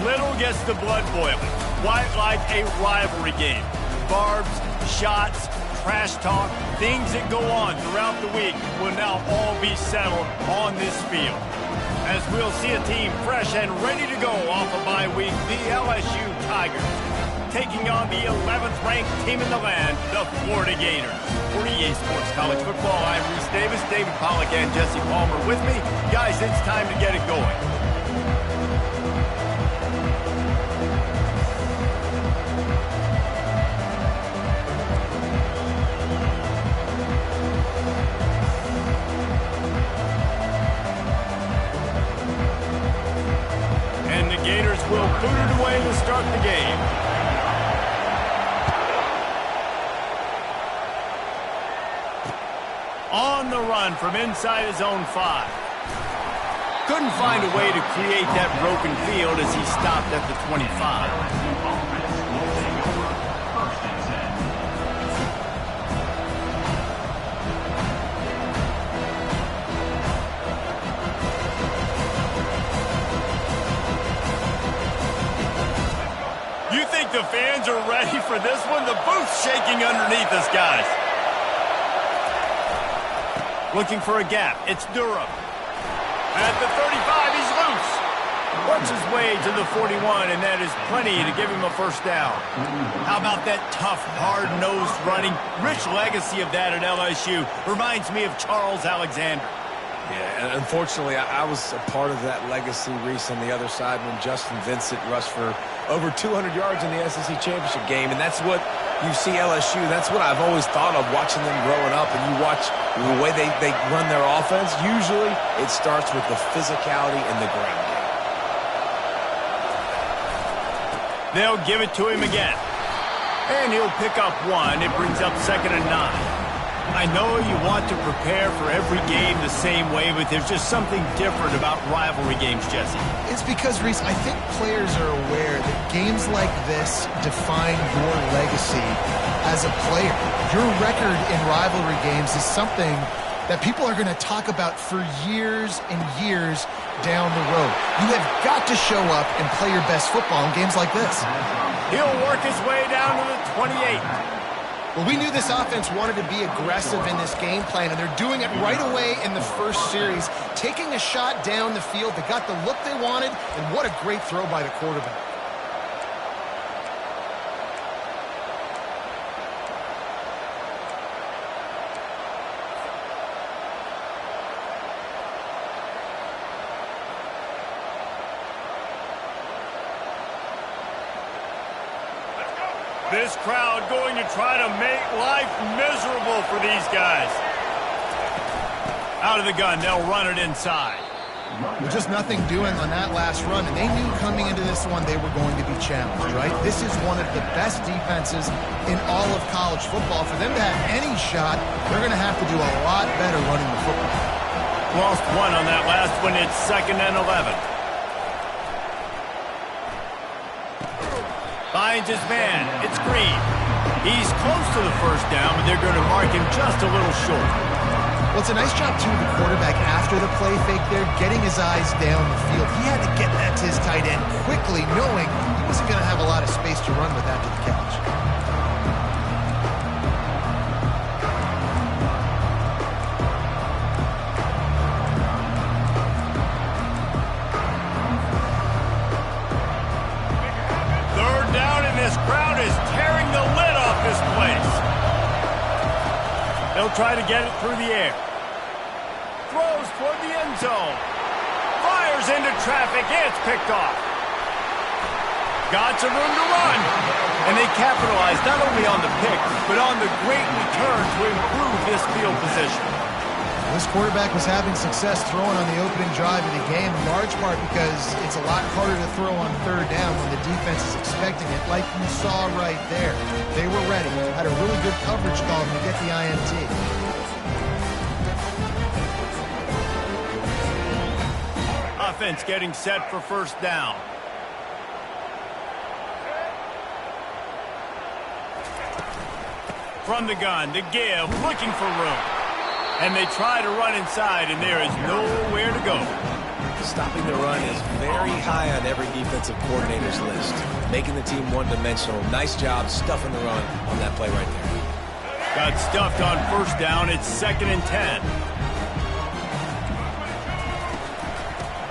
Little gets the blood boiling, quite like a rivalry game. Barbs, shots, trash talk, things that go on throughout the week will now all be settled on this field. As we'll see a team fresh and ready to go off a bye week, the LSU Tigers, taking on the 11th ranked team in the land, the Florida Gators. For EA Sports College Football, I'm Reese Davis, David Pollack, and Jesse Palmer with me. Guys, it's time to get it going. And the Gators will boot it away to start the game. On the run from inside his own 5. Couldn't find a way to create that broken field as he stopped at the 25. You think the fans are ready for this one? The booth's shaking underneath us, guys. Looking for a gap. It's Durham. At the 35, he's loose. Works his way to the 41, and that is plenty to give him a first down. How about that tough, hard-nosed running? Rich legacy of that at LSU. Reminds me of Charles Alexander. Yeah, and unfortunately, I was a part of that legacy, Reese, on the other side when Justin Vincent rushed for over 200 yards in the SEC Championship game, and that's what you see LSU. That's what I've always thought of watching them growing up, and you watch the way they run their offense. Usually, it starts with the physicality in the ground game. They'll give it to him again, and he'll pick up 1. It brings up 2nd and 9. I know you want to prepare for every game the same way, but there's just something different about rivalry games, Jesse. It's because, Reese, I think players are aware that games like this define your legacy as a player. Your record in rivalry games is something that people are going to talk about for years and years down the road. You have got to show up and play your best football in games like this. He'll work his way down to the 28. Well, we knew this offense wanted to be aggressive in this game plan, and they're doing it right away in the first series, taking a shot down the field. They got the look they wanted, and what a great throw by the quarterback. This crowd going to try to make life miserable for these guys. Out of the gun, they'll run it inside. Well, just nothing doing on that last run, and they knew coming into this one they were going to be challenged, right? This is one of the best defenses in all of college football. For them to have any shot, they're going to have to do a lot better running the football. Lost 1 on that last one. It's 2nd and 11. Finds his man. It's Green. He's close to the first down, but they're going to mark him just a little short. Well, it's a nice job, too, of the quarterback after the play fake there, getting his eyes down the field. He had to get that to his tight end quickly, knowing he wasn't going to have a lot of space to run with after the catch. They'll try to get it through the air. Throws toward the end zone. Fires into traffic. It's picked off. Got some room to run. And they capitalized not only on the pick, but on the great return to improve this field position. This quarterback was having success throwing on the opening drive of the game, in large part because it's a lot harder to throw on 3rd down when the defense is expecting it, like you saw right there. They were ready, had a really good coverage call to get the INT. Offense getting set for first down. From the gun, the give, looking for room. And they try to run inside, and there is nowhere to go. Stopping the run is very high on every defensive coordinator's list. Making the team one-dimensional. Nice job stuffing the run on that play right there. Got stuffed on first down. It's 2nd and 10.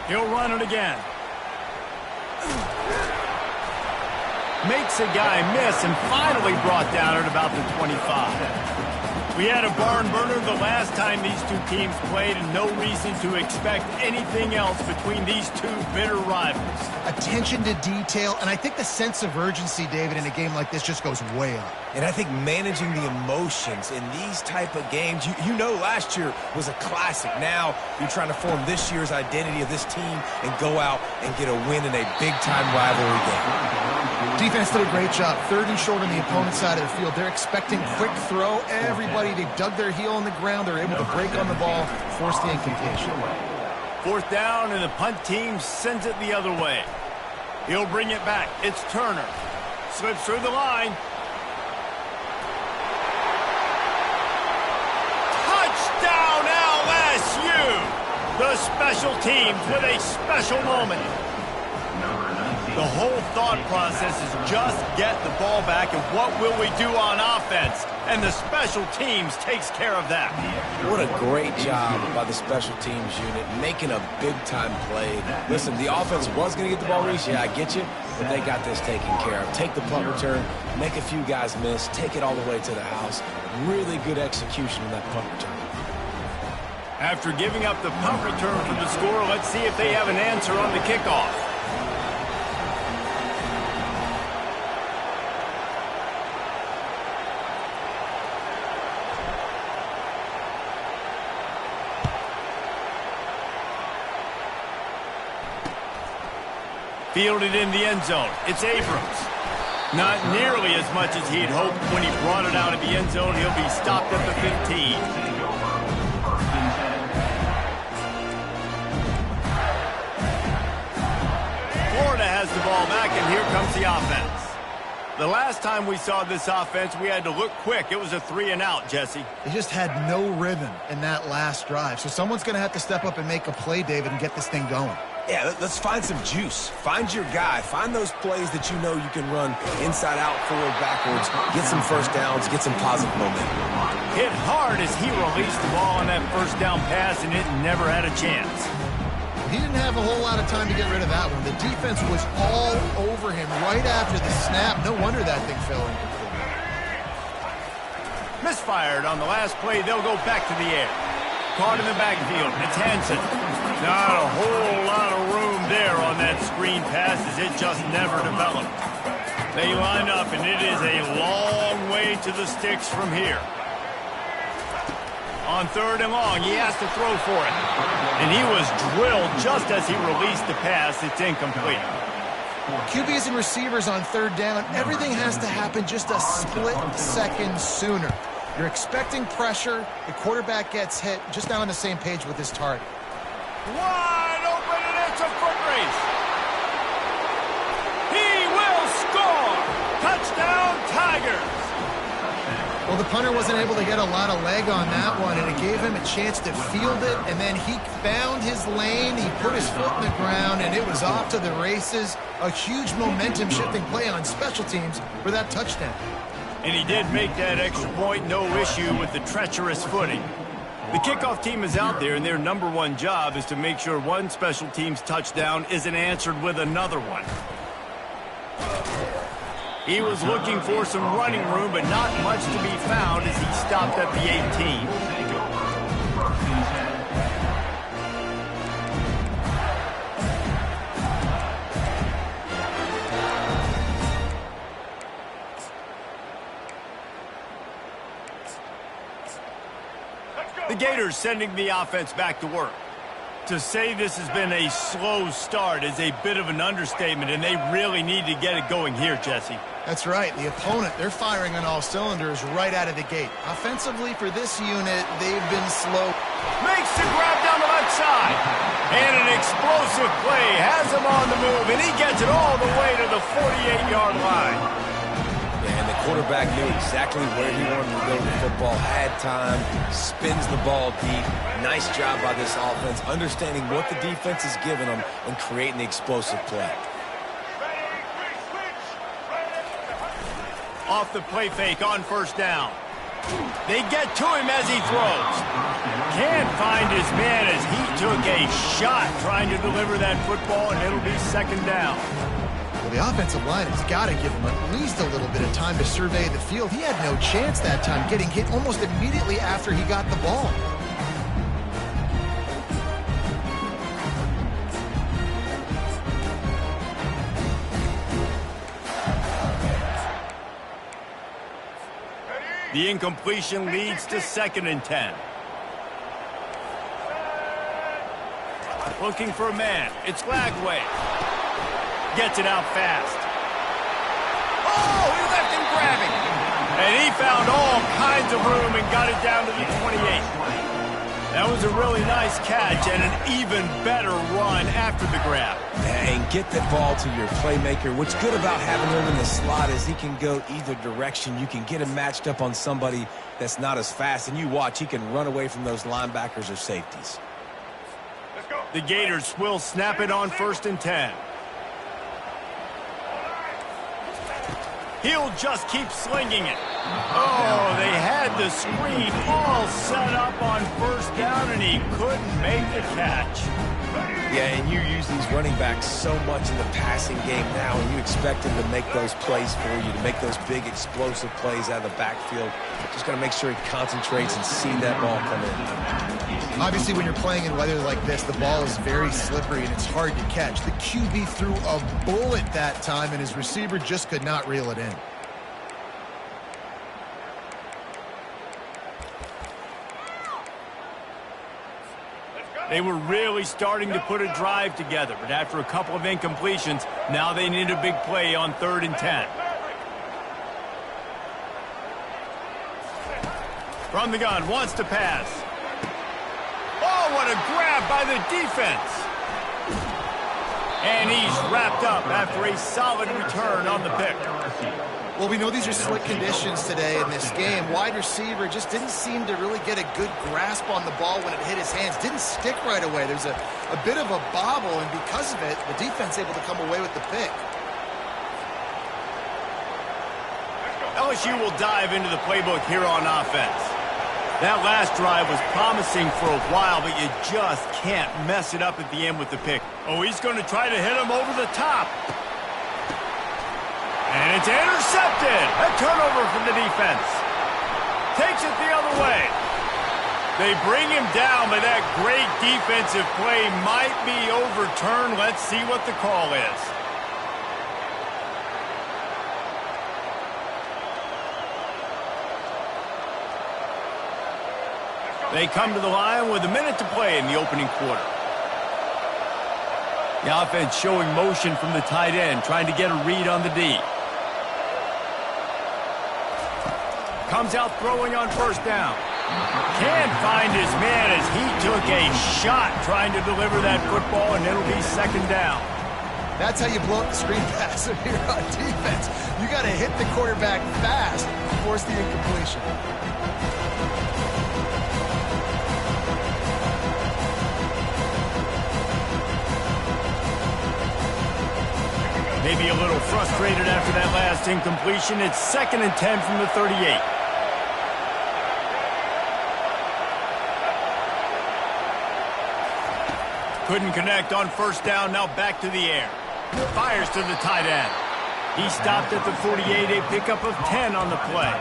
He'll run it again. Makes a guy miss and finally brought down at about the 25. We had a barn burner the last time these two teams played, and no reason to expect anything else between these two bitter rivals. Attention to detail, and I think the sense of urgency, David, in a game like this just goes way up. And I think managing the emotions in these type of games, you know last year was a classic. Now you're trying to form this year's identity of this team and go out and get a win in a big-time rivalry game. Defense did a great job. 3rd and short on the opponent's side of the field. They're expecting quick throw. Everybody, they dug their heel on the ground. They're able to break on the ball, force the incompletion. 4th down, and the punt team sends it the other way. He'll bring it back. It's Turner. Slips through the line. Touchdown, LSU! The special teams with a special moment. The whole thought process is just get the ball back, and what will we do on offense? And the special teams takes care of that. What a great job by the special teams unit, making a big-time play. Listen, the offense was going to get the ball reached. Yeah, I get you, but they got this taken care of. Take the punt return, make a few guys miss, take it all the way to the house. Really good execution in that punt return. After giving up the punt return for the score, let's see if they have an answer on the kickoff. Fielded in the end zone. It's Abrams. Not nearly as much as he'd hoped when he brought it out of the end zone. He'll be stopped at the 15. Florida has the ball back, and here comes the offense. The last time we saw this offense, we had to look quick. It was a 3-and-out, Jesse. They just had no rhythm in that last drive. So someone's going to have to step up and make a play, David, and get this thing going. Yeah, let's find some juice. Find your guy. Find those plays that you know you can run inside out, forward, backwards. Get some first downs. Get some positive momentum. Hit hard as he released the ball on that first down pass, and it never had a chance. He didn't have a whole lot of time to get rid of that one. The defense was all over him right after the snap. No wonder that thing fell incomplete. Misfired on the last play. They'll go back to the air. Caught in the backfield. It's Hansen. Not a whole lot of room there on that screen pass as it just never developed. They line up, and it is a long way to the sticks from here. On 3rd and long, he has to throw for it. And he was drilled just as he released the pass. It's incomplete. QBs and receivers on 3rd down, everything has to happen just a split second sooner. You're expecting pressure. The quarterback gets hit, just not on the same page with his target. Wide open, and it's a foot race. He will score. Touchdown, Tigers. Well, the punter wasn't able to get a lot of leg on that one, and it gave him a chance to field it, and then he found his lane. He put his foot in the ground, and it was off to the races. A huge momentum-shifting play on special teams for that touchdown. And he did make that extra point, no issue with the treacherous footing. The kickoff team is out there, and their #1 job is to make sure one special team's touchdown isn't answered with another one. He was looking for some running room, but not much to be found as he stopped at the 18. The Gators sending the offense back to work. To say this has been a slow start is a bit of an understatement, and they really need to get it going here, Jesse. That's right. The opponent, they're firing on all cylinders right out of the gate. Offensively, for this unit, they've been slow. Makes the grab down the left side. And an explosive play has him on the move, and he gets it all the way to the 48-yard line. And the quarterback knew exactly where he wanted to go with the football, had time, spins the ball deep. Nice job by this offense, understanding what the defense is giving them and creating the explosive play. Off the play fake on first down. They get to him as he throws. Can't find his man as he took a shot trying to deliver that football, and it'll be second down. Well, the offensive line has got to give him at least a little bit of time to survey the field. He had no chance that time, getting hit almost immediately after he got the ball. The incompletion leads to 2nd and 10. Looking for a man. It's Lagway. Gets it out fast. Oh, he left him grabbing. And he found all kinds of room and got it down to the 28. That was a really nice catch and an even better run after the grab. And get the ball to your playmaker. What's good about having him in the slot is he can go either direction. You can get him matched up on somebody that's not as fast, and you watch, he can run away from those linebackers or safeties. The Gators will snap it on 1st and 10. He'll just keep slinging it. Oh, they had the screen all set up on first down, and he couldn't make the catch. Yeah, and you use these running backs so much in the passing game now, and you expect them to make those plays for you, to make those big explosive plays out of the backfield. Just got to make sure he concentrates and see that ball come in. Obviously, when you're playing in weather like this, the ball is very slippery and it's hard to catch. The QB threw a bullet that time, and his receiver just could not reel it in. They were really starting to put a drive together, but after a couple of incompletions, now they need a big play on 3rd and 10. From the gun, wants to pass. Oh, what a grab by the defense. And he's wrapped up after a solid return on the pick. Well, we know these are slick conditions today in this game. Wide receiver just didn't seem to really get a good grasp on the ball when it hit his hands. Didn't stick right away. There's a bit of a bobble, and because of it, the defense able to come away with the pick. LSU will dive into the playbook here on offense. That last drive was promising for a while, but you just can't mess it up at the end with the pick. Oh, he's going to try to hit him over the top. And it's intercepted. A turnover from the defense. Takes it the other way. They bring him down, but that great defensive play might be overturned. Let's see what the call is. They come to the line with a minute to play in the opening quarter. The offense showing motion from the tight end, trying to get a read on the D. Comes out throwing on first down. Can't find his man as he took a shot trying to deliver that football, and it'll be 2nd down. That's how you blow up the screen pass here on defense. You got to hit the quarterback fast to force the incompletion. Maybe a little frustrated after that last incompletion. It's 2nd and 10 from the 38. Couldn't connect on first down, now back to the air. Fires to the tight end. He stopped at the 48, a pickup of 10 on the play.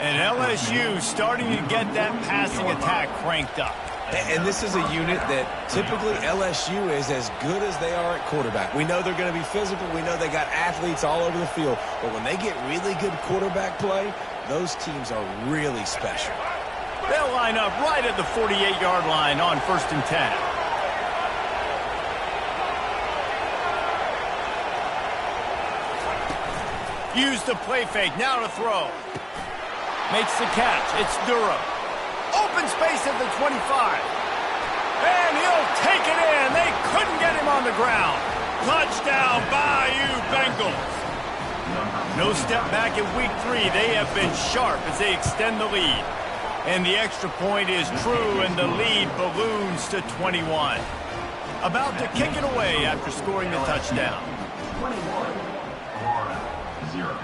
And LSU starting to get that passing attack cranked up. And this is a unit that typically LSU is as good as they are at quarterback. We know they're going to be physical. We know they got athletes all over the field. But when they get really good quarterback play, those teams are really special. They'll line up right at the 48-yard line on 1st and 10. Use the play fake, now to throw. Makes the catch, it's Durham. Open space at the 25. And he'll take it in. They couldn't get him on the ground. Touchdown, Bayou Bengals. No step back in week 3. They have been sharp as they extend the lead. And the extra point is true, and the lead balloons to 21. About to kick it away after scoring the touchdown. 21, Florida, 0.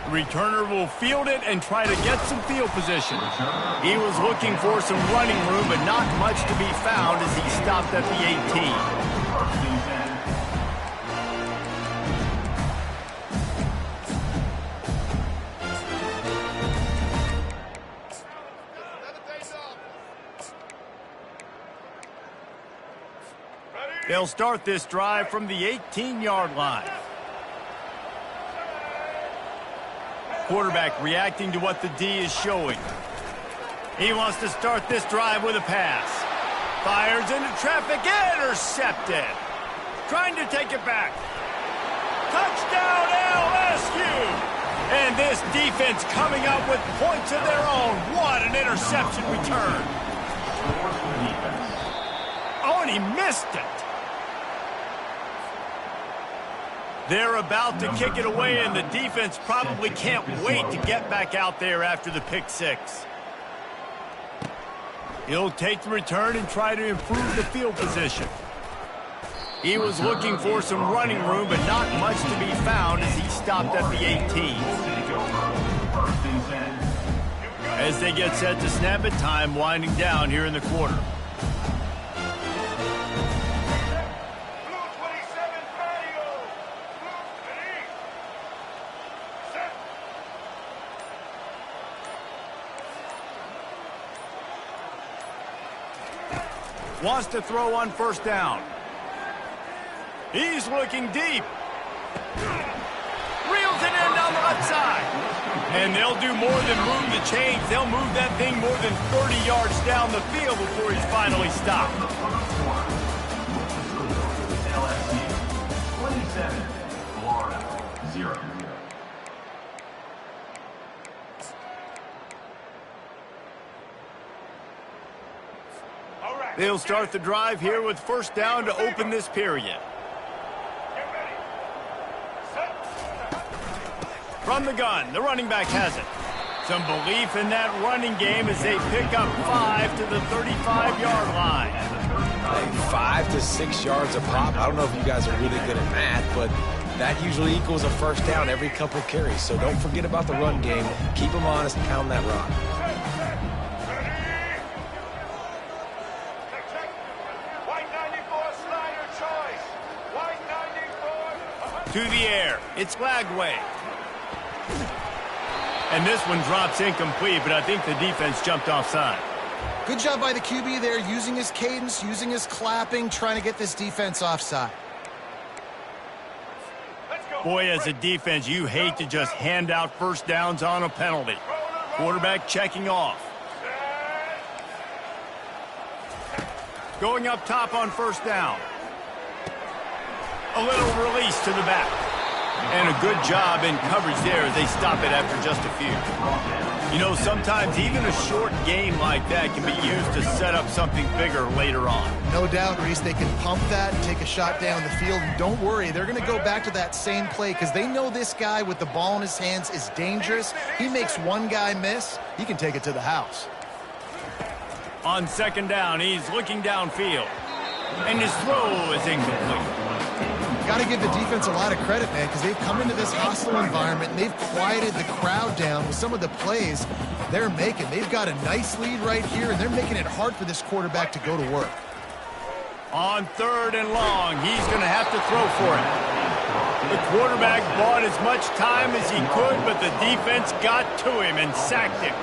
The returner will field it and try to get some field position. He was looking for some running room, but not much to be found as he stopped at the 18. They'll start this drive from the 18-yard line. Quarterback reacting to what the D is showing. He wants to start this drive with a pass. Fires into traffic, intercepted. Trying to take it back. Touchdown LSU! And this defense coming up with points of their own. What an interception return. Oh, and he missed it. They're about to kick it away, and the defense probably can't wait to get back out there after the pick six. He'll take the return and try to improve the field position. He was looking for some running room, but not much to be found as he stopped at the 18. As they get set to snap it, time winding down here in the quarter. Wants to throw on first down. He's looking deep. Reels it in down the left side. And they'll do more than move the chains. They'll move that thing more than 30 yards down the field before he's finally stopped. LSU, 27, Florida, 0. They'll start the drive here with first down to open this period. From the gun, the running back has it. Some belief in that running game as they pick up 5 to the 35-yard line. 5 to 6 yards a pop. I don't know if you guys are really good at math, but that usually equals a first down every couple carries. So don't forget about the run game. Keep them honest and pound that rock. To the air, it's Lagway. And this one drops incomplete, but I think the defense jumped offside. Good job by the QB there, using his cadence, using his clapping, trying to get this defense offside. Boy, as a defense, you hate to just hand out first downs on a penalty. Quarterback checking off. Going up top on first down. A little release to the back. And a good job in coverage there as they stop it after just a few. You know, sometimes even a short game like that can be used to set up something bigger later on. No doubt, Reese, they can pump that and take a shot down the field. And don't worry, they're going to go back to that same play because they know this guy with the ball in his hands is dangerous. He makes one guy miss, he can take it to the house. On second down, he's looking downfield. And his throw is incomplete. Got to give the defense a lot of credit, man, because they've come into this hostile environment and they've quieted the crowd down with some of the plays they're making. They've got a nice lead right here, and they're making it hard for this quarterback to go to work. On third and long, he's going to have to throw for it. The quarterback bought as much time as he could, but the defense got to him and sacked him.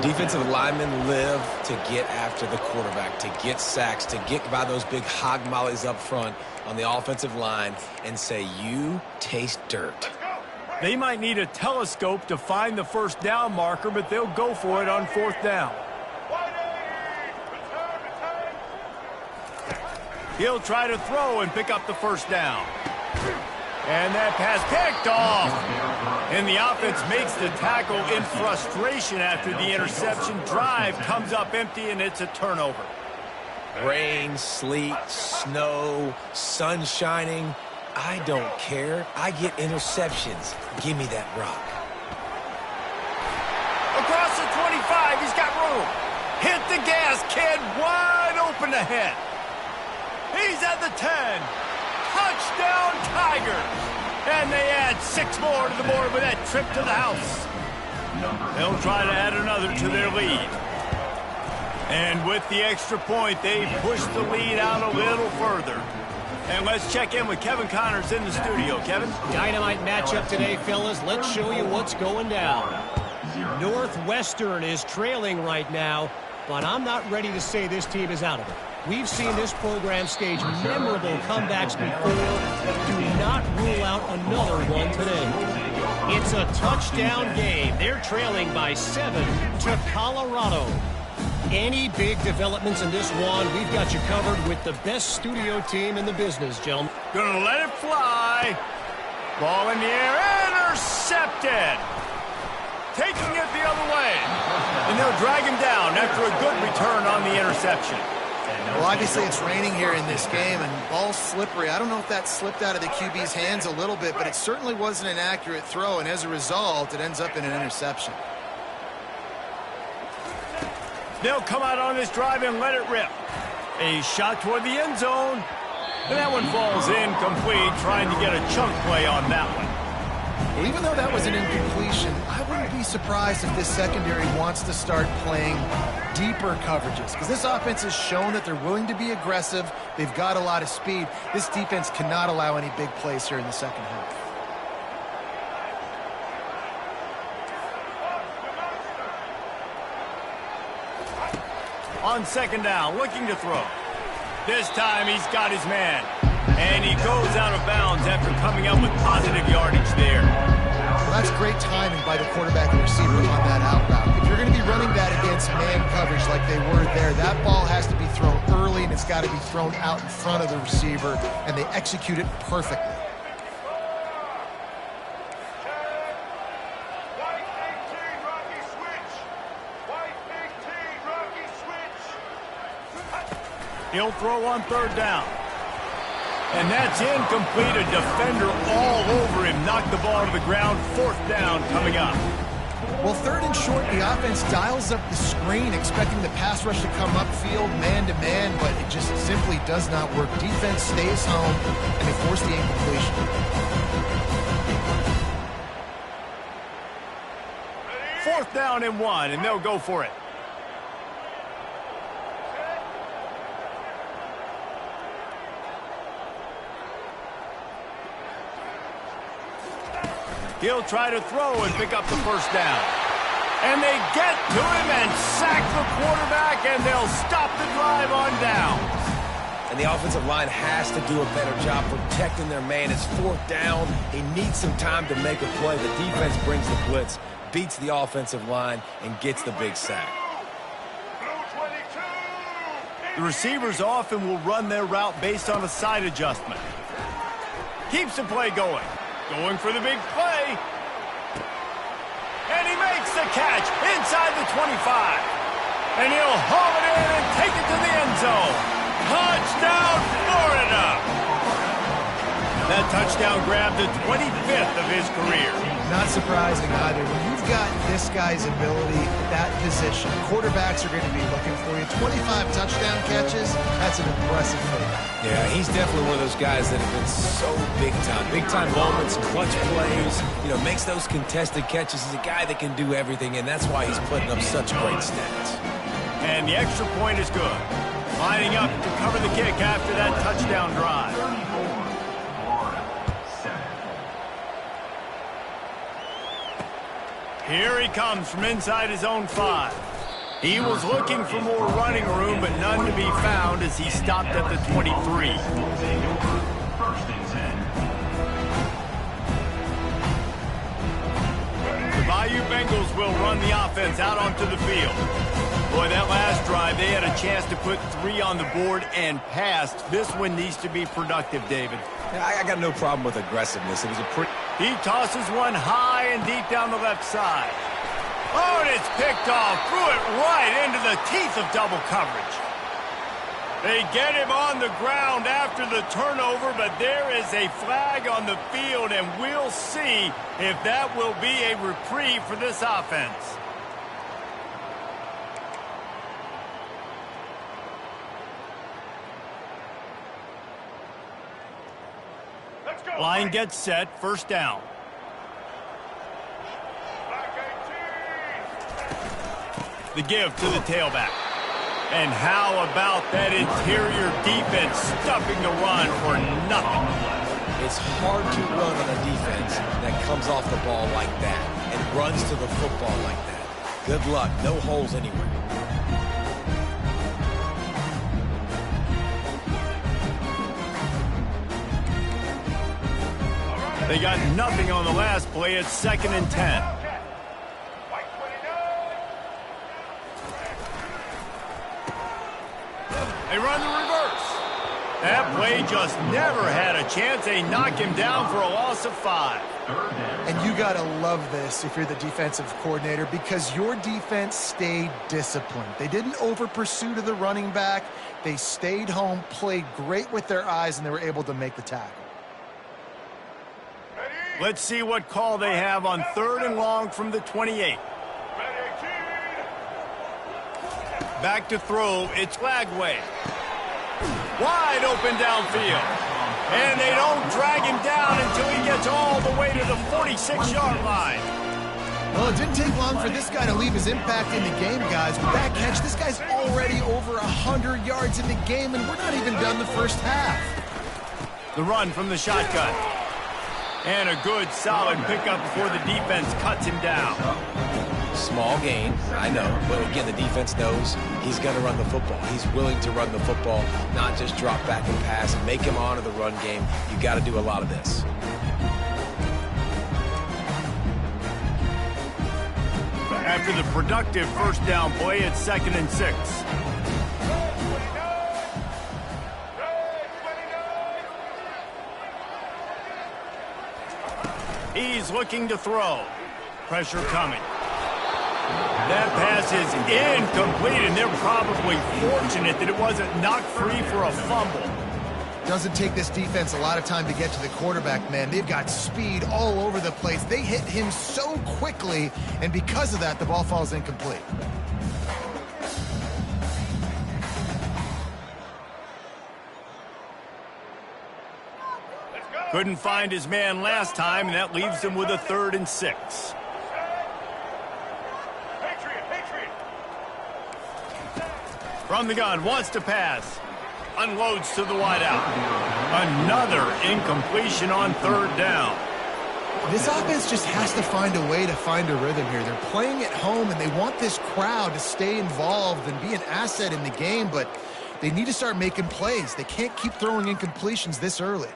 Defensive linemen live to get after the quarterback, to get sacks, to get by those big hog mollies up front on the offensive line and say, you taste dirt. They might need a telescope to find the first down marker, but they'll go for it on fourth down. He'll try to throw and pick up the first down. And that pass picked off. And the offense makes the tackle in frustration after the interception. Drive comes up empty, and it's a turnover. Rain, sleet, snow, sun shining. I don't care. I get interceptions. Give me that rock. Across the 25, he's got room. Hit the gas, kid. Wide open ahead. He's at the 10. Touchdown, Tigers. And they add 6 more to the board with that trip to the house. They'll try to add another to their lead. And with the extra point, they push the lead out a little further. And let's check in with Kevin Connors in the studio. Kevin? Dynamite matchup today, fellas. Let's show you what's going down. Northwestern is trailing right now, but I'm not ready to say this team is out of it. We've seen this program stage memorable comebacks before. Do not rule out another one today. It's a touchdown game. They're trailing by 7 to Colorado. Any big developments in this one, we've got you covered with the best studio team in the business, gentlemen. Gonna let it fly. Ball in the air, intercepted. Taking it the other way. And they'll drag him down after a good return on the interception. Well, obviously it's raining here in this game, and ball's slippery. I don't know if that slipped out of the QB's hands a little bit, but it certainly wasn't an accurate throw, and as a result, it ends up in an interception. They'll come out on this drive and let it rip. A shot toward the end zone. And that one falls incomplete, trying to get a chunk play on that one. Well, even though that was an incompletion, I wouldn't be surprised if this secondary wants to start playing deeper coverages, because this offense has shown that they're willing to be aggressive. They've got a lot of speed. This defense cannot allow any big plays here in the second half. On second down, looking to throw. This time he's got his man. And he goes out of bounds after coming up with positive yardage there. Well, that's great timing by the quarterback and receiver on that out route. If you're going to be running that against man coverage like they were there, that ball has to be thrown early, and it's got to be thrown out in front of the receiver, and they execute it perfectly. He'll throw on third down. And that's incomplete. A defender all over him. Knocked the ball to the ground. Fourth down coming up. Well, third and short, the offense dials up the screen, expecting the pass rush to come upfield man-to-man, but it just simply does not work. Defense stays home, and they force the incompletion. Fourth down and 1, and they'll go for it. He'll try to throw and pick up the first down. And they get to him and sack the quarterback, and they'll stop the drive on downs. And the offensive line has to do a better job protecting their man. It's fourth down. He needs some time to make a play. The defense brings the blitz, beats the offensive line, and gets the big sack. The receivers often will run their route based on a side adjustment. Keeps the play going. Going for the big play. And he makes the catch inside the 25. And he'll haul it in and take it to the end zone. Touchdown, Florida! That touchdown grabbed the 25th of his career. Not surprising either. When you've got this guy's ability at that position, quarterbacks are going to be looking for you. 25 touchdown catches, that's an impressive feat. Yeah, he's definitely one of those guys that have been so big time. Big time moments, clutch plays, makes those contested catches. He's a guy that can do everything, and that's why he's putting up such great stats. And the extra point is good. Lining up to cover the kick after that touchdown drive. Here he comes from inside his own 5. He was looking for more running room, but none to be found as he stopped at the 23. The Bayou Bengals will run the offense out onto the field. Boy, that last drive, they had a chance to put 3 on the board and passed. This one needs to be productive, David. I got no problem with aggressiveness. It was a pretty... He tosses one high and deep down the left side. Oh, and it's picked off. Threw it right into the teeth of double coverage. They get him on the ground after the turnover, but there is a flag on the field, and we'll see if that will be a reprieve for this offense. Line gets set, first down. The give to the tailback. And how about that interior defense stuffing the run for nothing? It's hard to run on a defense that comes off the ball like that and runs to the football like that. Good luck. No holes anywhere. They got nothing on the last play. It's 2nd and 10. They run the reverse. That play just never had a chance. They knock him down for a loss of 5. And you got to love this if you're the defensive coordinator, because your defense stayed disciplined. They didn't over-pursue to the running back. They stayed home, played great with their eyes, and they were able to make the tackle. Let's see what call they have on 3rd and long from the 28. Back to throw. It's Lagway. Wide open downfield. And they don't drag him down until he gets all the way to the 46-yard line. Well, it didn't take long for this guy to leave his impact in the game, guys. With that catch, this guy's already over 100 yards in the game, and we're not even done the first half. The run from the shotgun. And a good, solid pickup before the defense cuts him down. Small gain, I know. But again, the defense knows he's going to run the football. He's willing to run the football, not just drop back and pass and make him honor the run game. You got to do a lot of this. After the productive first down play, it's 2nd and 6. He's looking to throw. Pressure coming. That pass is incomplete, and they're probably fortunate that it wasn't knocked free for a fumble. Doesn't take this defense a lot of time to get to the quarterback, man. They've got speed all over the place. They hit him so quickly, and because of that, the ball falls incomplete. Couldn't find his man last time, and that leaves him with a 3rd and 6. From the gun, wants to pass. Unloads to the wideout. Another incompletion on 3rd down. This offense just has to find a way to find a rhythm here. They're playing at home, and they want this crowd to stay involved and be an asset in the game, but they need to start making plays. They can't keep throwing incompletions this early.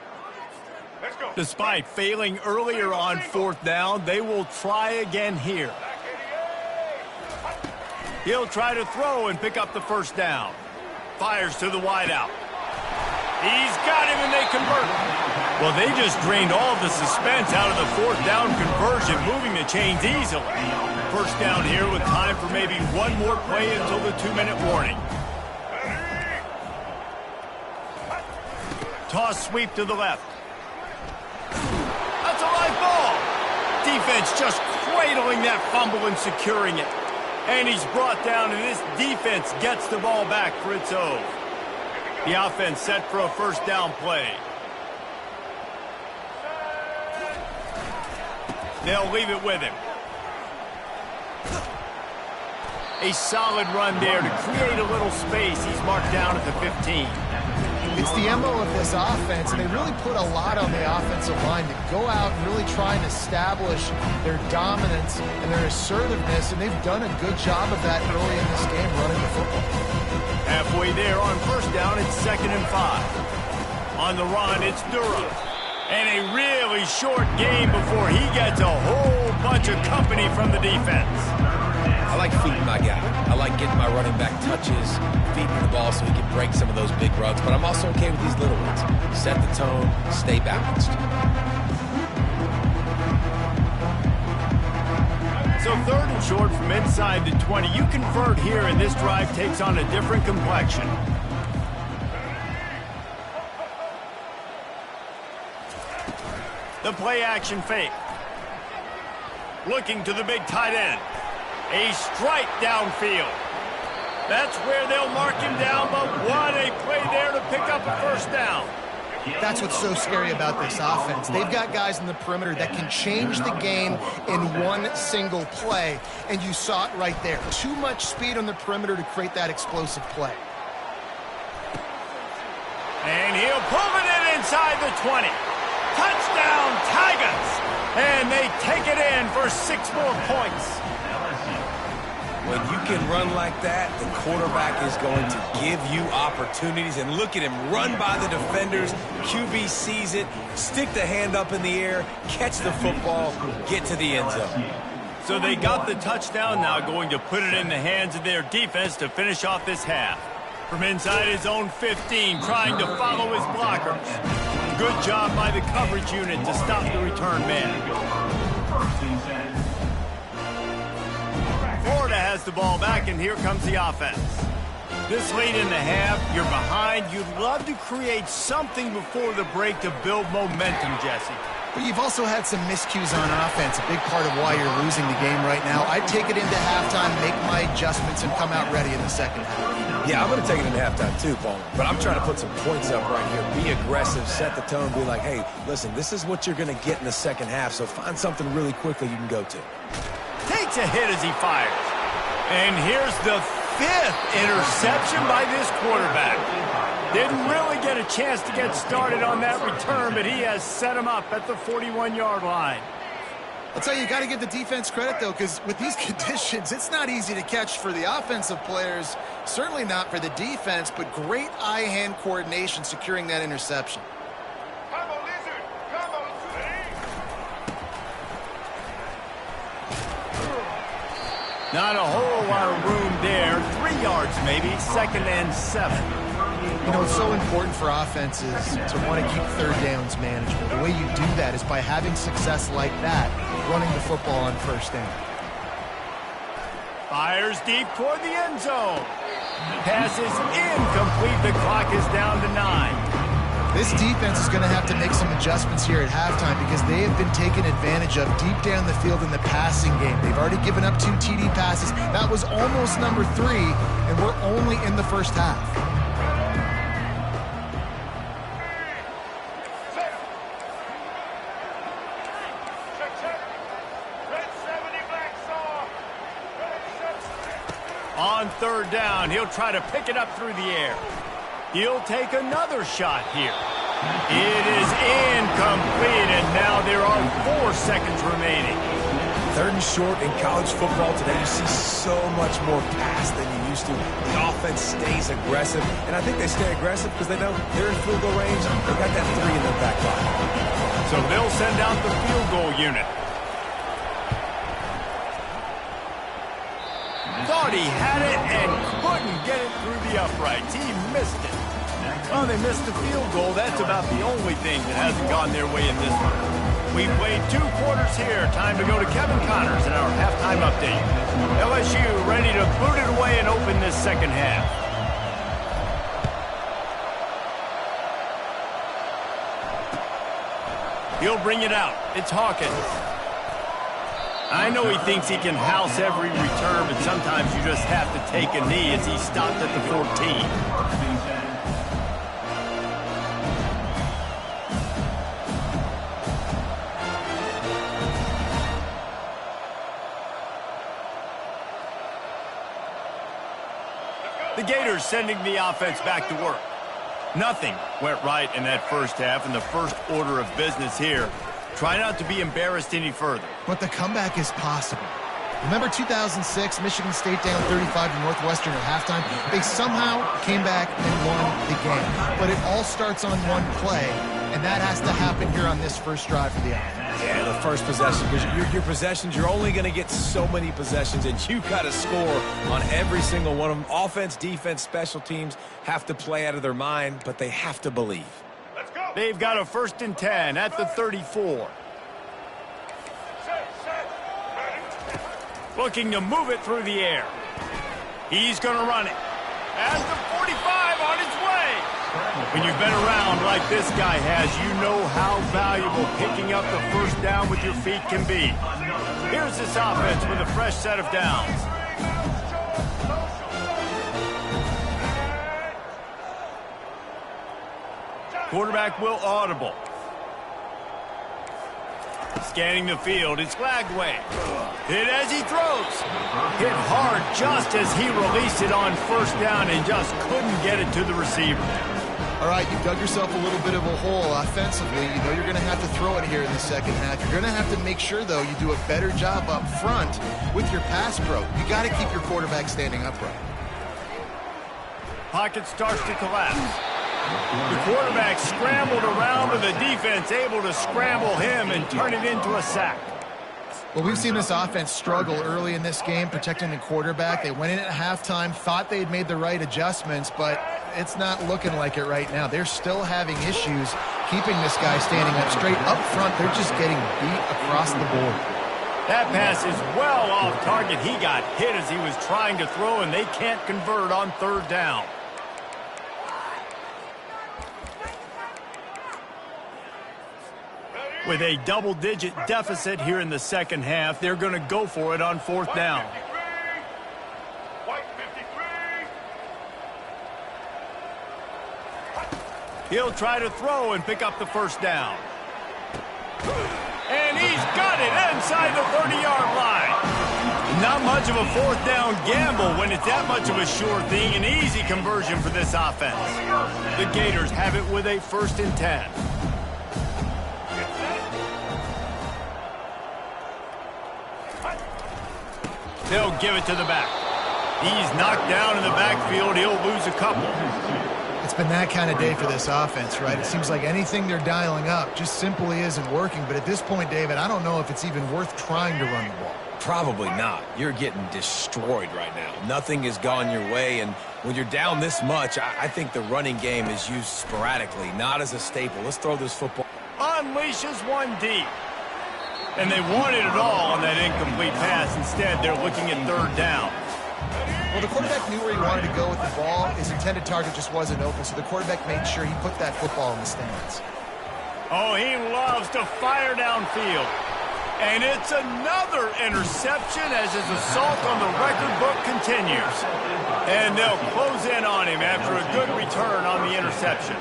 Despite failing earlier on 4th down, they will try again here. He'll try to throw and pick up the first down. Fires to the wideout. He's got him, and they convert. Well, they just drained all the suspense out of the 4th down conversion, moving the chains easily. First down here with time for maybe one more play until the 2-minute warning. Toss sweep to the left. That's a live ball. Defense just cradling that fumble and securing it. And he's brought down, and this defense gets the ball back for its own. The offense set for a first down play. They'll leave it with him. A solid run there to create a little space. He's marked down at the 15. It's the MO of this offense, and they really put a lot on the offensive line to go out and really try and establish their dominance and their assertiveness, and they've done a good job of that early in this game running the football. Halfway there on first down, it's 2nd and 5. On the run, it's Durham. And a really short game before he gets a whole bunch of company from the defense. I like feeding my guy. I like getting my running back touches, feeding the ball so he can break some of those big runs. But I'm also okay with these little ones. Set the tone, stay balanced. So 3rd and short from inside the 20. You convert here, and this drive takes on a different complexion. The play action fake. Looking to the big tight end. A strike downfield. That's where they'll mark him down, but what a play there to pick up a first down. That's what's so scary about this offense. They've got guys in the perimeter that can change the game in one single play, and you saw it right there. Too much speed on the perimeter to create that explosive play. And he'll pull it in inside the 20. Touchdown, Tigers! And they take it in for 6 more points. When you can run like that, the quarterback is going to give you opportunities. And look at him run by the defenders. QB sees it, stick the hand up in the air, catch the football, get to the end zone. So they got the touchdown, now going to put it in the hands of their defense to finish off this half. From inside his own 15, trying to follow his blockers. Good job by the coverage unit to stop the return man. Florida has the ball back, and here comes the offense. This late in the half, you're behind. You'd love to create something before the break to build momentum, Jesse. But you've also had some miscues on offense, a big part of why you're losing the game right now. I'd take it into halftime, make my adjustments, and come out ready in the second half. Yeah, I'm going to take it into halftime too, Paul. But I'm trying to put some points up right here. Be aggressive, set the tone, be like, hey, listen, this is what you're going to get in the second half, so find something really quickly you can go to. Takes a hit as he fires. And here's the 5th interception by this quarterback. Didn't really get a chance to get started on that return, but he has set him up at the 41-yard line. I'll tell you, you got to give the defense credit, though, because with these conditions, it's not easy to catch for the offensive players, certainly not for the defense, but great eye-hand coordination securing that interception. Not a whole lot of room there. 3 yards maybe, 2nd and 7. You know, it's so important for offenses to want to keep third downs manageable. The way you do that is by having success like that, running the football on first down. Fires deep toward the end zone. Pass is incomplete. The clock is down to 9. This defense is going to have to make some adjustments here at halftime because they have been taken advantage of deep down the field in the passing game. They've already given up 2 TD passes. That was almost number 3, and we're only in the first half. On 3rd down, he'll try to pick it up through the air. He'll take another shot here. It is incomplete, and now there are 4 seconds remaining. 3rd and short in college football today. You see so much more pass than you used to. The offense stays aggressive, and I think they stay aggressive because they know they're in field goal range. They got that 3 in their back pocket. So they'll send out the field goal unit. Thought he had it and couldn't get it through the uprights. He missed it. Well, they missed the field goal. That's about the only thing that hasn't gone their way in this one. We've played 2 quarters here. Time to go to Kevin Connors in our halftime update. LSU ready to boot it away and open this second half. He'll bring it out. It's Hawkins. I know he thinks he can house every return, but sometimes you just have to take a knee as he stopped at the 14. The Gators sending the offense back to work. Nothing went right in that first half, and the first order of business here. Try not to be embarrassed any further. But the comeback is possible. Remember 2006, Michigan State down 35 to Northwestern at halftime? They somehow came back and won the game. But it all starts on one play, and that has to happen here on this first drive for the offense. Yeah, the first possession, because your possessions, you're only going to get so many possessions, and you've got to score on every single one of them. Offense, defense, special teams have to play out of their mind, but they have to believe. Let's go. They've got a 1st and 10 at the 34. Looking to move it through the air. He's going to run it. At the 45 on his way. When you've been around like this guy has, you know how valuable picking up the first down with your feet can be. Here's this offense with a fresh set of downs. Quarterback will audible. Scanning the field, it's Lagway. Hit as he throws. Hit hard just as he released it on first down and just couldn't get it to the receiver. All right, you dug yourself a little bit of a hole offensively. You know you're going to have to throw it here in the second half. You're going to have to make sure, though, you do a better job up front with your pass pro. You got to keep your quarterback standing upright. Pocket starts to collapse. The quarterback scrambled around, but the defense able to scramble him and turn it into a sack. Well, we've seen this offense struggle early in this game protecting the quarterback. They went in at halftime, thought they'd made the right adjustments, but it's not looking like it right now. They're still having issues keeping this guy standing up straight. Up front, they're just getting beat across the board. That pass is well off target. He got hit as he was trying to throw, and they can't convert on third down. With a double-digit deficit here in the second half, they're going to go for it on fourth down. He'll try to throw and pick up the first down. And he's got it inside the 30-yard line. Not much of a fourth down gamble when it's that much of a sure thing. An easy conversion for this offense. The Gators have it with a 1st and 10. They'll give it to the back. He's knocked down in the backfield. He'll lose a couple. It's been that kind of day for this offense, right? It seems like anything they're dialing up just simply isn't working. But at this point, David, I don't know if it's even worth trying to run the ball. Probably not. You're getting destroyed right now. Nothing has gone your way, and when you're down this much, I think the running game is used sporadically, not as a staple. Let's throw this football. Unleashes one deep. And they wanted it all on that incomplete pass. Instead, they're looking at third down. Well, the quarterback knew where he wanted to go with the ball. His intended target just wasn't open, so the quarterback made sure he put that football in the stands. Oh, he loves to fire downfield. And it's another interception as his assault on the record book continues. And they'll close in on him after a good return on the interception.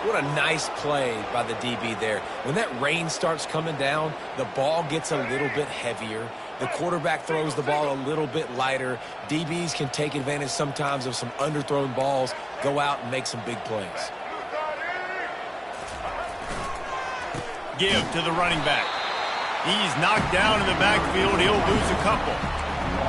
What a nice play by the DB there. When that rain starts coming down, the ball gets a little bit heavier. The quarterback throws the ball a little bit lighter. DBs can take advantage sometimes of some underthrown balls, go out and make some big plays. Give to the running back. He's knocked down in the backfield. He'll lose a couple.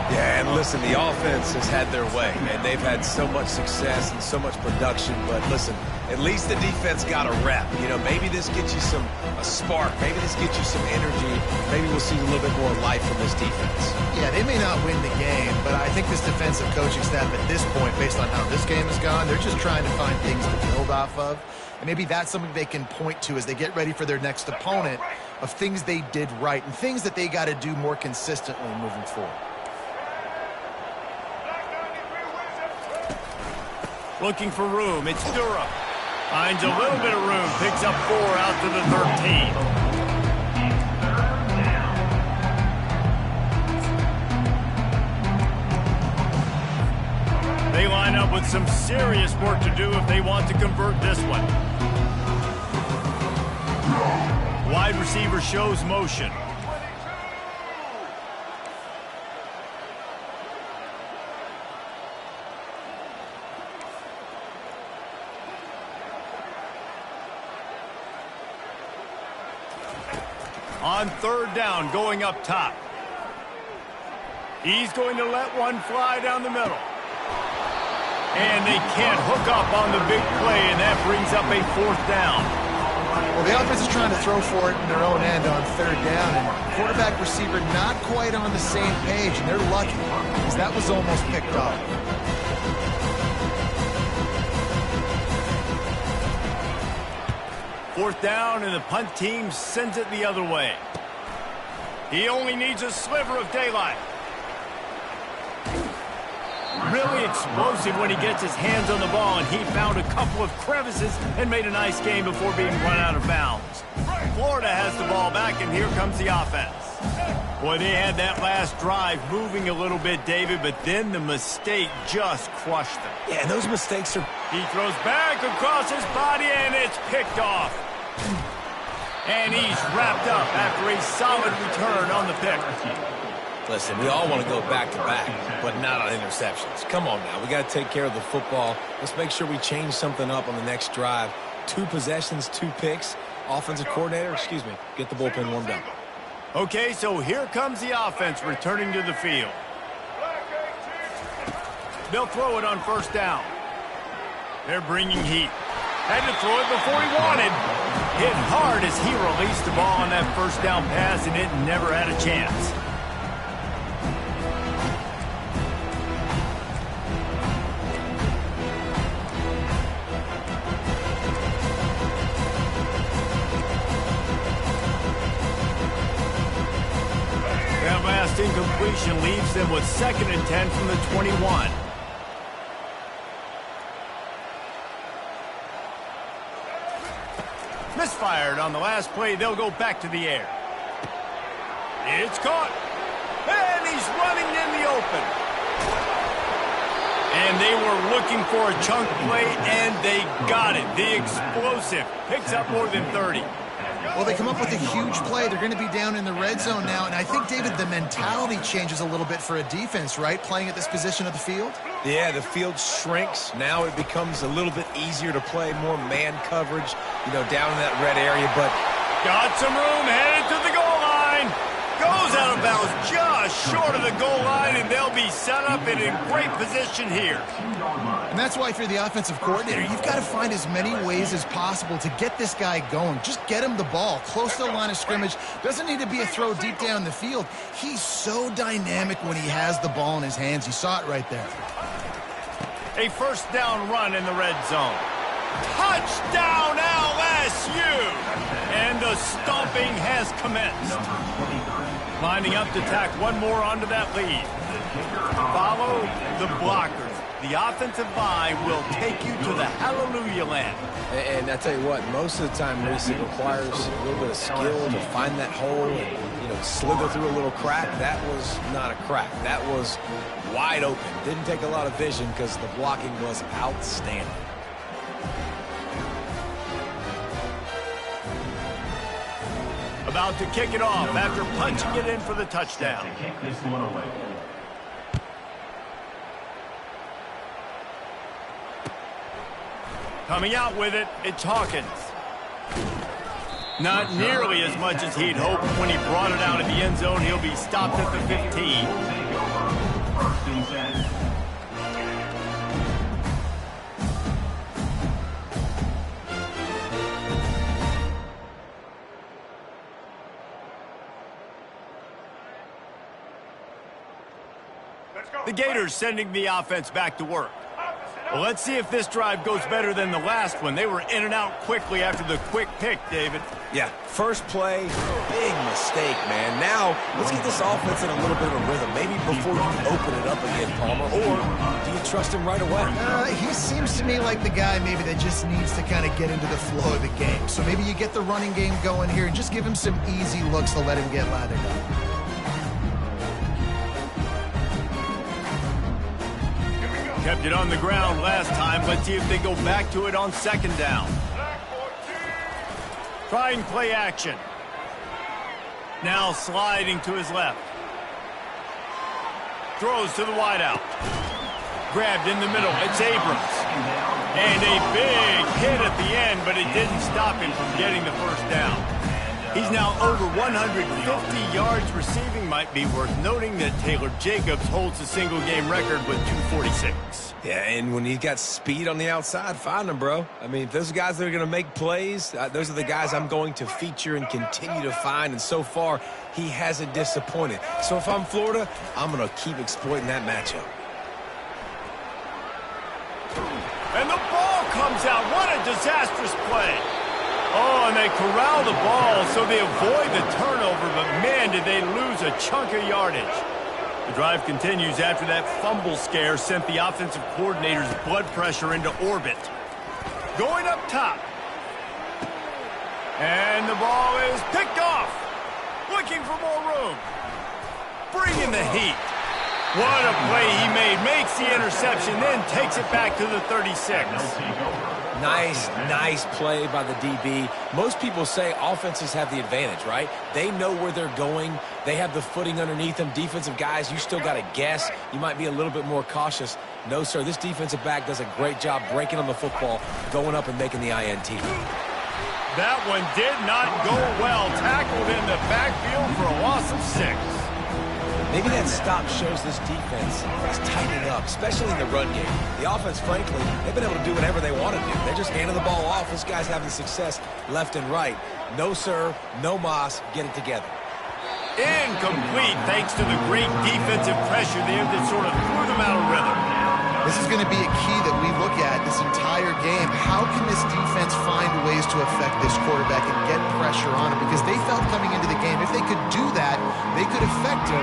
Yeah, and listen, the offense has had their way, and they've had so much success and so much production. But listen, at least the defense got a rep. You know, maybe this gets you a spark. Maybe this gets you some energy. Maybe we'll see a little bit more life from this defense. Yeah, they may not win the game, but I think this defensive coaching staff at this point, based on how this game has gone, they're just trying to find things to build off of. And maybe that's something they can point to as they get ready for their next opponent, of things they did right and things that they got to do more consistently moving forward. Looking for room. It's Durham. Finds a little bit of room. Picks up 4 out to the 13. They line up with some serious work to do if they want to convert this one. Wide receiver shows motion. On third down, going up top. He's going to let one fly down the middle. And they can't hook up on the big play, and that brings up a 4th down. Well, the offense is trying to throw for it in their own end on third down, and quarterback receiver not quite on the same page, and they're lucky because that was almost picked off. Fourth down, and the punt team sends it the other way. He only needs a sliver of daylight. Really explosive when he gets his hands on the ball, and he found a couple of crevices and made a nice game before being run out of bounds. Florida has the ball back, and here comes the offense. Boy, they had that last drive moving a little bit, David, but then the mistake just crushed them. Yeah, those mistakes are... He throws back across his body, and it's picked off. And he's wrapped up after a solid return on the pick. Listen, we all want to go back-to-back, but not on interceptions. Come on now, we got to take care of the football. Let's make sure we change something up on the next drive. 2 possessions, 2 picks. Offensive coordinator, get the bullpen warmed up. Okay, so here comes the offense returning to the field. They'll throw it on first down. They're bringing heat. Had to throw it before he wanted. Hit hard as he released the ball on that first down pass, and it never had a chance. That last incompletion leaves them with 2nd and 10 from the 21. Misfired on the last play. They'll go back to the air. It's caught. And he's running in the open. And they were looking for a chunk play, and they got it. The explosive picks up more than 30. Well, they come up with a huge play. They're going to be down in the red zone now. And I think, David, the mentality changes a little bit for a defense, right? Playing at this position of the field? Yeah, the field shrinks. Now it becomes a little bit easier to play more man coverage, down in that red area. But got some room, headed to the goal line. Goes out of bounds just short of the goal line, and they'll be set up and in great position here. And that's why if you're the offensive coordinator, you've got to find as many ways as possible to get this guy going. Just get him the ball close to the line of scrimmage. Doesn't need to be a throw deep down the field. He's so dynamic when he has the ball in his hands. You saw it right there. A first down run in the red zone. Touchdown LSU! And the stomping has commenced. Lining up to tack one more onto that lead. Follow the blockers. The offensive line will take you to the hallelujah land. And I tell you what, most of the time, Reese, it requires a little bit of skill to find that hole and, slither through a little crack. That was not a crack. That was wide open. Didn't take a lot of vision because the blocking was outstanding. About to kick it off after punching it in for the touchdown. Kick this one away. Coming out with it, it's Hawkins. Not nearly as much as he'd hoped when he brought it out of the end zone. He'll be stopped at the 15. First and 10. The Gators sending the offense back to work. Well, let's see if this drive goes better than the last one. They were in and out quickly after the quick pick, David. Yeah, first play, big mistake, man. Now, let's get this offense in a little bit of a rhythm. Maybe before you open it up again, Palmer, or do you trust him right away? He seems to me like the guy maybe that just needs to kind of get into the flow of the game. So maybe you get the running game going here and just give him some easy looks to let him get lathered up. Kept it on the ground last time. Let's see if they go back to it on second down. Trying play action. Now sliding to his left. Throws to the wideout. Grabbed in the middle. It's Abrams. And a big hit at the end, but it didn't stop him from getting the first down. He's now over 150 yards receiving. Might be worth noting that Taylor Jacobs holds the single-game record with 246. Yeah, and when he's got speed on the outside, find him, bro. I mean, if those guys that are going to make plays, those are the guys I'm going to feature and continue to find. And so far, he hasn't disappointed. So if I'm Florida, I'm going to keep exploiting that matchup. And the ball comes out. What a disastrous play. Oh, and they corral the ball so they avoid the turnover, but man, did they lose a chunk of yardage. The drive continues after that fumble scare sent the offensive coordinator's blood pressure into orbit. Going up top. And the ball is picked off. Looking for more room. Bringing the heat. What a play he made. Makes the interception, then takes it back to the 36. Nice play by the DB. Most people say offenses have the advantage, right? They know where they're going. They have the footing underneath them. Defensive guys, you still got to guess. You might be a little bit more cautious. No, sir, this defensive back does a great job breaking on the football, going up and making the INT. That one did not go well. Tackled in the backfield for a loss of 6. Maybe that stop shows this defense is tightening up, especially in the run game. The offense, frankly, they've been able to do whatever they want to do. They're just handing the ball off. This guy's having success left and right. No, sir, no Moss. Get it together. Incomplete thanks to the great defensive pressure there that sort of threw them out of rhythm. This is going to be a key that we look at this entire game. How can this defense find ways to affect this quarterback and get pressure on him? Because they felt coming into the game, if they could do that, they could affect him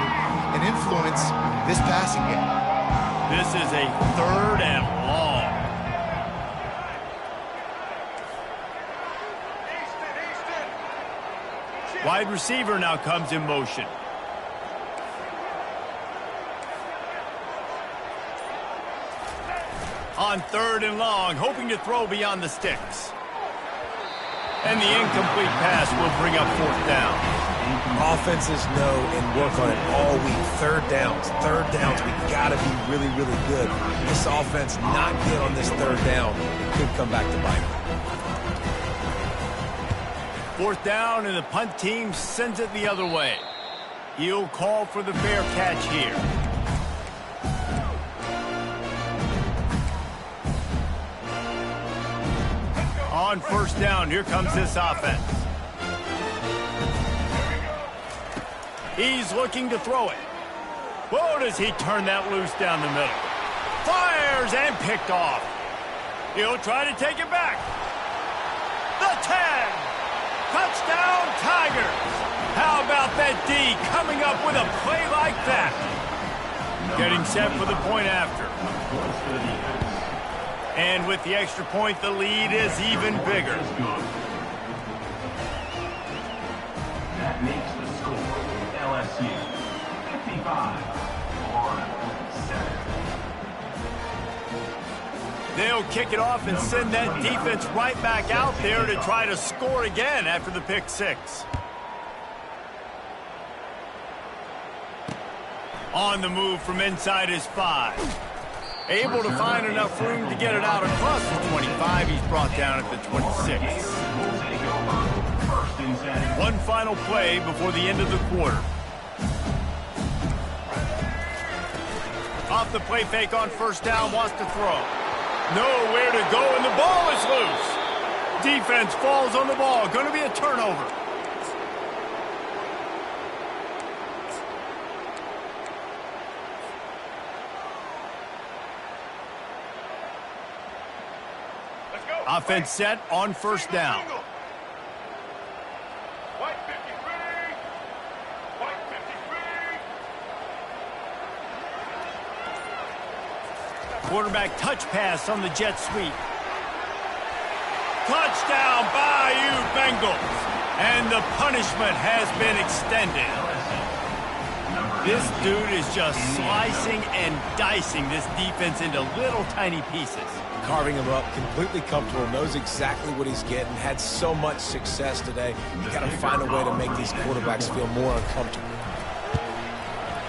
and influence this passing game. This is a 3rd and long. Wide receiver now comes in motion. On 3rd and long, hoping to throw beyond the sticks. And the incomplete pass will bring up 4th down. Offenses know and work on it all week. Third downs, we got to be really, really good. This offense not good on this 3rd down. It could come back to bite. 4th down, and the punt team sends it the other way. He'll call for the fair catch here. On 1st down, here comes this offense. He's looking to throw it. Whoa, does he turn that loose down the middle. Fires and picked off. He'll try to take it back. The 10. Touchdown, Tigers. How about that D coming up with a play like that? Getting set for the point after. And with the extra point, the lead is even bigger. That makes the score LSU 55, Florida 7. They'll kick it off and send that defense right back out there to try to score again after the pick 6. On the move from inside his 5. Able to find enough room to get it out across the 25. He's brought down at the 26. One final play before the end of the quarter. Off the play fake on 1st down, wants to throw. Nowhere to go, and the ball is loose. Defense falls on the ball. Going to be a turnover. Offense set on 1st down. White 53. White 53. Quarterback touch pass on the jet sweep. Touchdown, Bayou Bengals. And the punishment has been extended. This dude is just slicing and dicing this defense into little tiny pieces. Carving him up, completely comfortable, knows exactly what he's getting, had so much success today. You got to find a way to make these quarterbacks feel more uncomfortable.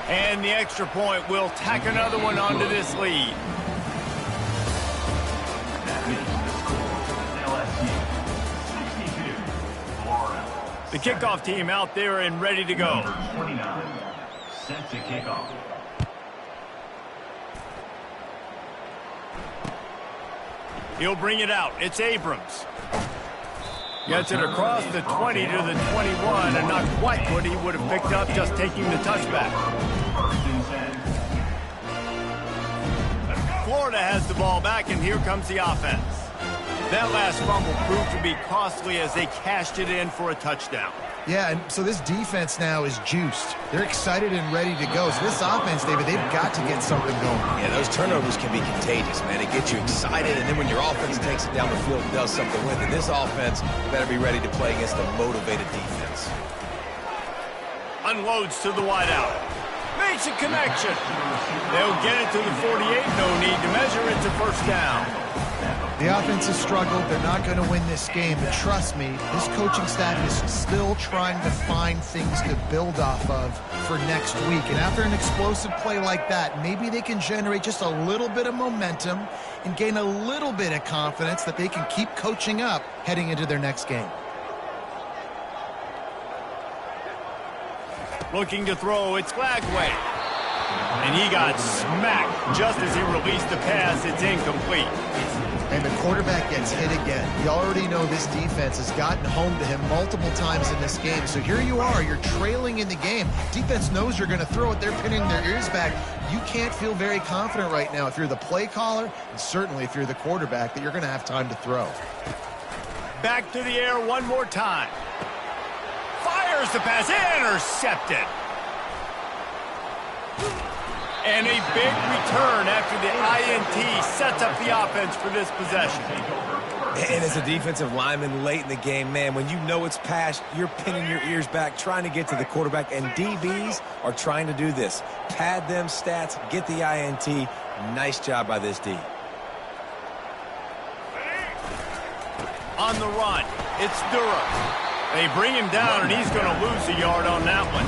And the extra point will tack another one onto this lead. The kickoff team out there and ready to go. Number 29, set to kick off. He'll bring it out. It's Abrams. Gets it across the 20 to the 21, and not quite what he would have picked up just taking the touchback. Florida has the ball back, and here comes the offense. That last fumble proved to be costly as they cashed it in for a touchdown. Yeah, and so this defense now is juiced. They're excited and ready to go. So this offense, David, they've got to get something going. Yeah, those turnovers can be contagious, man. It gets you excited, and then when your offense takes it down the field and does something with it, this offense better be ready to play against a motivated defense. Unloads to the wideout. Makes a connection. They'll get it to the 48. No need to measure. It's a first down. The offense has struggled. They're not going to win this game. But trust me, this coaching staff is still trying to find things to build off of for next week. And after an explosive play like that, maybe they can generate just a little bit of momentum and gain a little bit of confidence that they can keep coaching up heading into their next game. Looking to throw, it's Glagway. And he got smacked just as he released the pass. It's incomplete. And the quarterback gets hit again. You already know this defense has gotten home to him multiple times in this game. So here you are, you're trailing in the game. Defense knows you're going to throw it. They're pinning their ears back. You can't feel very confident right now if you're the play caller, and certainly if you're the quarterback, that you're going to have time to throw. Back to the air one more time. Fires the pass, intercepted. And a big return after the INT sets up the offense for this possession. And as a defensive lineman late in the game, man, when you know it's passed, you're pinning your ears back, trying to get to the quarterback, and DBs are trying to do this. Pad them stats, get the INT. Nice job by this D. On the run, it's Durham. They bring him down, and he's going to lose a yard on that one.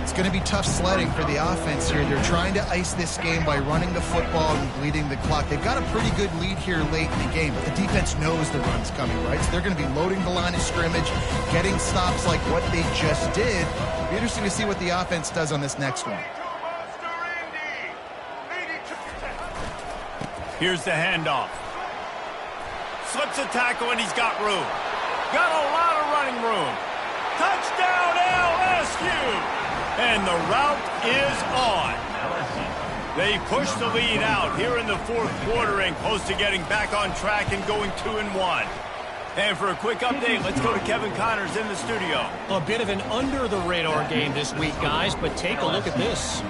It's going to be tough sledding for the offense here. They're trying to ice this game by running the football and bleeding the clock. They've got a pretty good lead here late in the game, but the defense knows the run's coming, right? So they're going to be loading the line of scrimmage, getting stops like what they just did. It'll be interesting to see what the offense does on this next one. Here's the handoff. Slips a tackle, and he's got room. Got a lot of running room. Touchdown, LSU! And the route is on. They push the lead out here in the fourth quarter and close to getting back on track and going 2-1. And for a quick update, let's go to Kevin Connors in the studio. A bit of an under-the-radar game this week, guys, but take a look at this.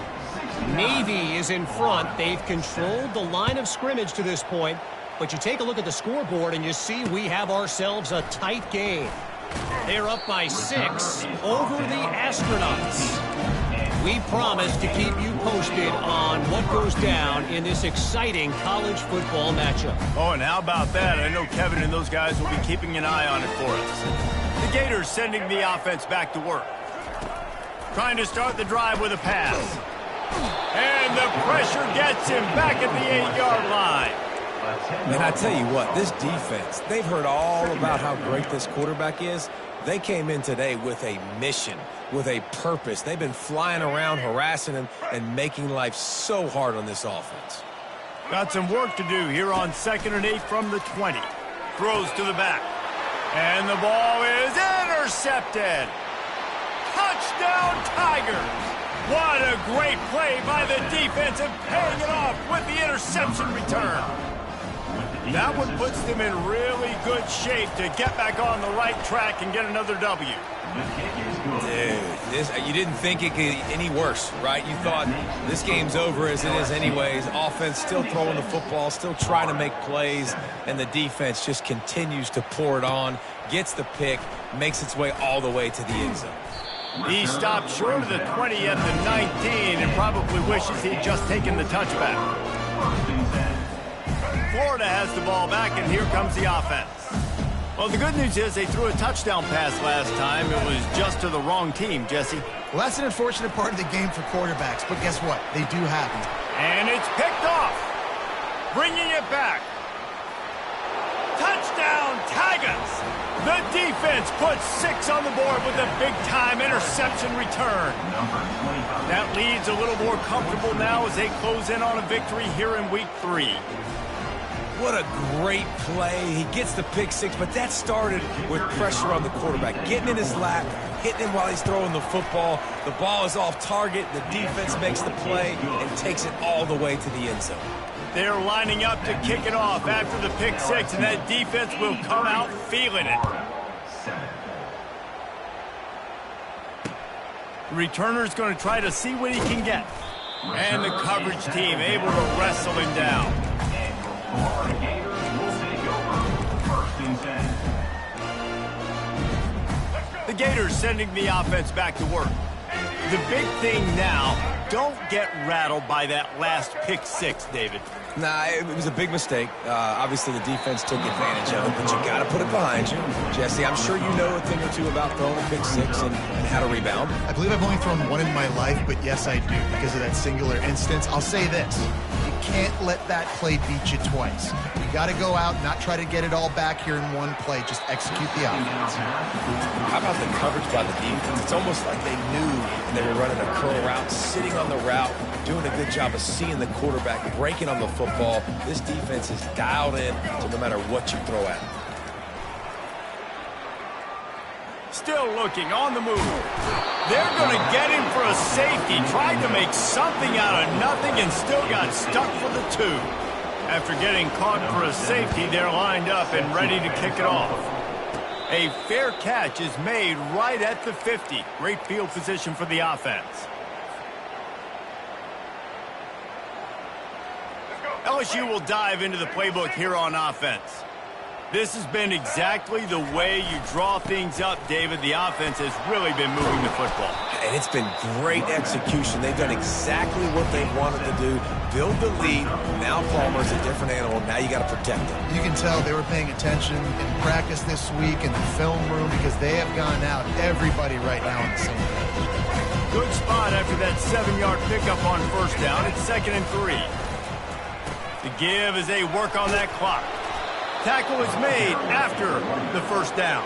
Navy is in front. They've controlled the line of scrimmage to this point, but you take a look at the scoreboard and you see we have ourselves a tight game. They're up by 6 over the Astronauts. We promise to keep you posted on what goes down in this exciting college football matchup. Oh, and how about that? I know Kevin and those guys will be keeping an eye on it for us. The Gators sending the offense back to work. Trying to start the drive with a pass. And the pressure gets him back at the 8-yard line. And I tell you what, this defense, they've heard all about how great this quarterback is. They came in today with a mission, with a purpose. They've been flying around, harassing him, and making life so hard on this offense. Got some work to do here on 2nd and 8 from the 20. Throws to the back. And the ball is intercepted. Touchdown, Tigers. What a great play by the defense and paying it off with the interception return. That one puts them in really good shape to get back on the right track and get another W. Dude, you didn't think it could get any worse, right? You thought this game's over as it is anyways. Offense still throwing the football, still trying to make plays, and the defense just continues to pour it on, gets the pick, makes its way all the way to the end zone. He stopped short of the 20 at the 19 and probably wishes he'd just taken the touchback. Florida has the ball back, and here comes the offense. Well, the good news is they threw a touchdown pass last time. It was just to the wrong team, Jesse. Well, that's an unfortunate part of the game for quarterbacks, but guess what? They do happen. And it's picked off. Bringing it back. Touchdown, Tigers! The defense puts 6 on the board with a big-time interception return. That leads a little more comfortable now as they close in on a victory here in Week 3. What a great play. He gets the pick 6, but that started with pressure on the quarterback. Getting in his lap, hitting him while he's throwing the football. The ball is off target. The defense makes the play and takes it all the way to the end zone. They're lining up to kick it off after the pick six, and that defense will come out feeling it. The returner's going to try to see what he can get. And the coverage team able to wrestle him down. The Gators sending the offense back to work. The big thing now, don't get rattled by that last pick six, David. Nah, it was a big mistake. Obviously, the defense took advantage of it, but you got to put it behind you. Jesse, I'm sure you know a thing or two about throwing a pick six and how to rebound. I believe I've only thrown one in my life, but yes, I do because of that singular instance. I'll say this. You can't let that play beat you twice. You got to go out, not try to get it all back here in one play. Just execute the offense. How about the coverage by the defense? It's almost like they knew they were running a curl route, sitting on the route, doing a good job of seeing the quarterback, breaking on the football. This defense is dialed in to no matter what you throw at them. Still looking on the move. They're going to get him for a safety. Tried to make something out of nothing and still got stuck for the two. After getting caught for a safety, they're lined up and ready to kick it off. A fair catch is made right at the 50. Great field position for the offense. LSU will dive into the playbook here on offense. This has been exactly the way you draw things up, David. The offense has really been moving the football. And it's been great execution. They've done exactly what they wanted to do. Build the lead. Now Palmer's a different animal. Now you got to protect him. You can tell they were paying attention in practice this week in the film room because they have gone out, everybody right now on the same page. Good spot after that 7-yard pickup on first down. It's 2nd and 3. The give as they work on that clock. Tackle is made after the first down.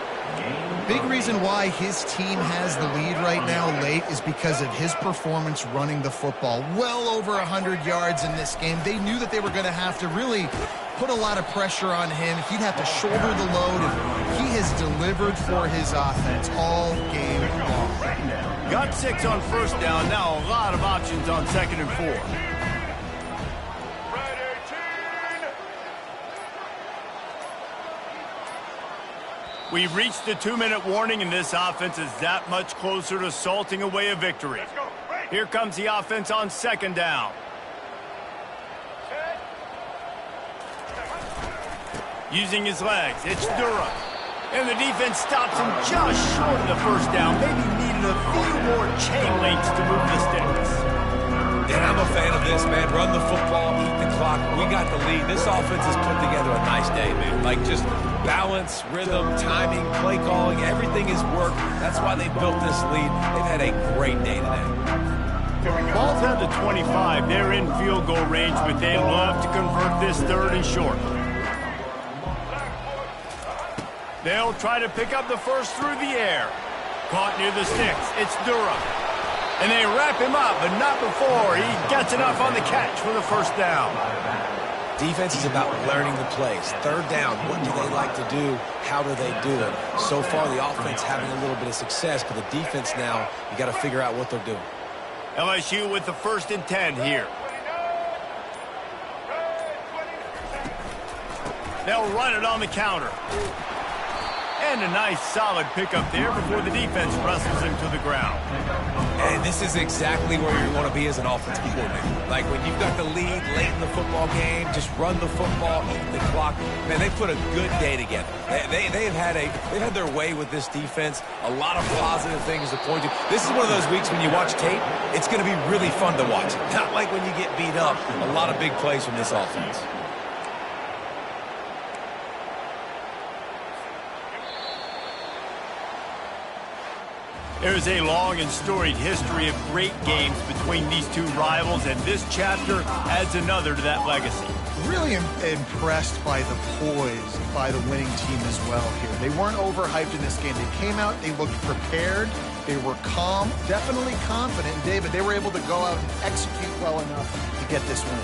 Big reason why his team has the lead right now late is because of his performance running the football. Well over 100 yards in this game. They knew that they were going to have to really put a lot of pressure on him. He'd have to shoulder the load, and he has delivered for his offense all game long. Got 6 on first down. Now a lot of options on 2nd and 4. We've reached the 2-minute warning, and this offense is that much closer to salting away a victory. Here comes the offense on 2nd down. Using his legs, it's Durham. And the defense stops him just short of the first down. Maybe needed a few more chain links to move the sticks. And I'm a fan of this, man. Run the football, eat the clock. We got the lead. This offense has put together a nice day, man. Like just balance, rhythm, timing, play calling, everything has worked. That's why they built this lead. They've had a great day today. Ball's at the 25. They're in field goal range, but they love to convert this 3rd and short. They'll try to pick up the first through the air. Caught near the sticks. It's Durham. And they wrap him up, but not before he gets enough on the catch for the first down. Defense is about learning the plays. 3rd down, what do they like to do? How do they do it? So far, the offense having a little bit of success, but the defense now, you got to figure out what they're doing. LSU with the 1st and 10 here. They'll run it on the counter. And a nice solid pickup there before the defense wrestles him to the ground. And this is exactly where you want to be as an offensive coordinator. Like when you've got the lead late in the football game, just run the football, eat the clock. Man, they put a good day together. They've had their way with this defense. A lot of positive things to point to. This is one of those weeks when you watch tape, it's going to be really fun to watch. Not like when you get beat up. A lot of big plays from this offense. There's a long and storied history of great games between these two rivals, and this chapter adds another to that legacy. Really impressed by the poise by the winning team as well here. They weren't overhyped in this game. They came out, they looked prepared, they were calm, definitely confident. And David, they were able to go out and execute well enough to get this win.